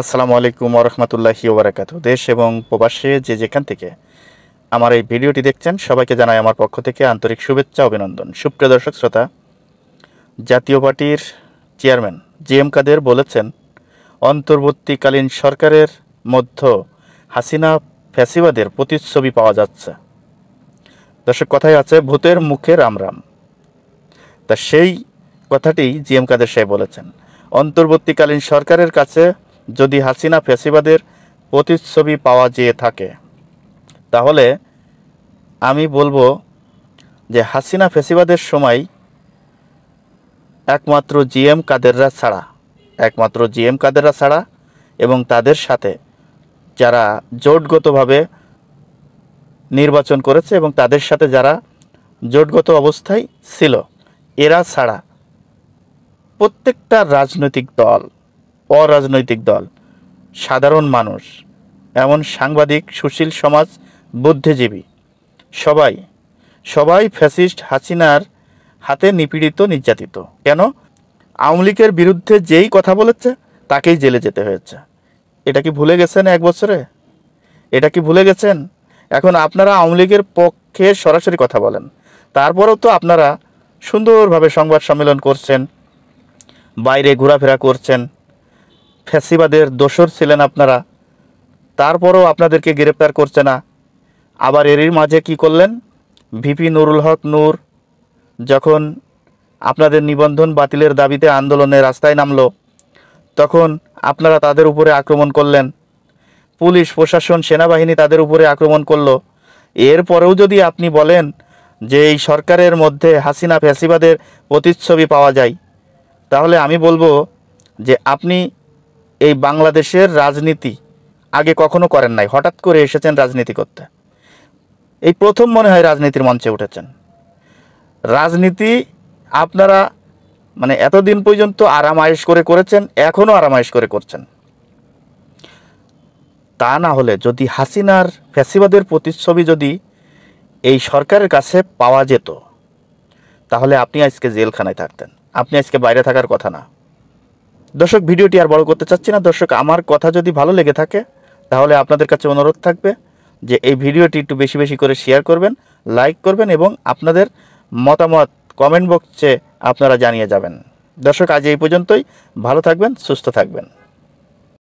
আসসালামু আলাইকুম ওয়া রাহমাতুল্লাহি ওয়া বারাকাতুহু। দেশ এবং প্রবাসে যে যেখান থেকে আমার এই ভিডিওটি দেখছেন সবাইকে জানাই আমার পক্ষ থেকে আন্তরিক শুভেচ্ছা অভিনন্দন। সুপ্রিয় দর্শক শ্রোতা, জাতীয় পার্টির চেয়ারম্যান জি.এম. কাদের বলেছেন, অন্তর্বর্তীকালীন সরকারের মধ্যে হাসিনা ফ্যাসিবাদের প্রতিচ্ছবি পাওয়া যাচ্ছে। দর্শক, কথায় আছে ভূতের মুখে রাম রাম। তা সেই কথাটি জি.এম. কাদের সাহেব বলেছেন। অন্তর্বর্তীকালীন সরকারের কাছে যদি হাসিনা ফ্যাসিবাদের প্রতিচ্ছবি পাওয়া যেয়ে থাকে, তাহলে আমি বলবো যে হাসিনা ফ্যাসিবাদের সময় একমাত্র জি.এম. কাদেররা ছাড়া এবং তাদের সাথে যারা জোটগতভাবে নির্বাচন করেছে এবং তাদের সাথে যারা জোটগত অবস্থায় ছিল, এরা ছাড়া প্রত্যেকটা রাজনৈতিক দল, অরাজনৈতিক দল, সাধারণ মানুষ, এমন সাংবাদিক, সুশীল সমাজ, বুদ্ধিজীবী সবাই ফ্যাসিস্ট হাসিনার হাতে নিপীড়িত, নির্যাতিত। কেন? আওয়ামী লীগের বিরুদ্ধে যেই কথা বলেছে তাকেই জেলে যেতে হয়েছে। এটা কি ভুলে গেছেন? এক বছরে এটা কি ভুলে গেছেন? এখন আপনারা আওয়ামী লীগের পক্ষে সরাসরি কথা বলেন, তারপরেও তো আপনারা সুন্দরভাবে সংবাদ সম্মেলন করছেন, বাইরে ঘোরাফেরা করছেন। ফ্যাসিবাদের দোসর ছিলেন আপনারা, তারপরও আপনাদেরকে গ্রেপ্তার করছে না। আবার এরই মাঝে কি করলেন? ভিপি নুরুল হক নূর যখন আপনাদের নিবন্ধন বাতিলের দাবিতে আন্দোলনে রাস্তায় নামলো, তখন আপনারা তাদের উপরে আক্রমণ করলেন। পুলিশ প্রশাসন, সেনাবাহিনী তাদের উপরে আক্রমণ করলো। এরপরেও যদি আপনি বলেন যে এই সরকারের মধ্যে হাসিনা ফ্যাসিবাদের প্রতিচ্ছবি পাওয়া যায়, তাহলে আমি বলবো যে আপনি এই বাংলাদেশের রাজনীতি আগে কখনো করেন নাই, হঠাৎ করে এসেছেন রাজনীতি করতে। এই প্রথম মনে হয় রাজনীতির মঞ্চে উঠেছেন। রাজনীতি আপনারা এতদিন পর্যন্ত আরাম আয়েশ করে করেছেন, এখনও আরাম আয়েশ করে করছেন। তা না হলে যদি হাসিনার ফ্যাসিবাদের প্রতিচ্ছবি যদি এই সরকারের কাছে পাওয়া যেত, তাহলে আপনি আজকে জেলখানায় থাকতেন, আপনি আজকে বাইরে থাকার কথা না। দর্শক, ভিডিওটি আর বড় করতে চাচ্ছি না। দর্শক, আমার কথা যদি ভালো লেগে থাকে তাহলে আপনাদের কাছে অনুরোধ থাকবে যে এই ভিডিওটি একটু বেশি বেশি করে শেয়ার করবেন, লাইক করবেন এবং আপনাদের মতামত কমেন্ট বক্সে আপনারা জানিয়ে যাবেন। দর্শক, আজ এই পর্যন্তই। ভালো থাকবেন, সুস্থ থাকবেন।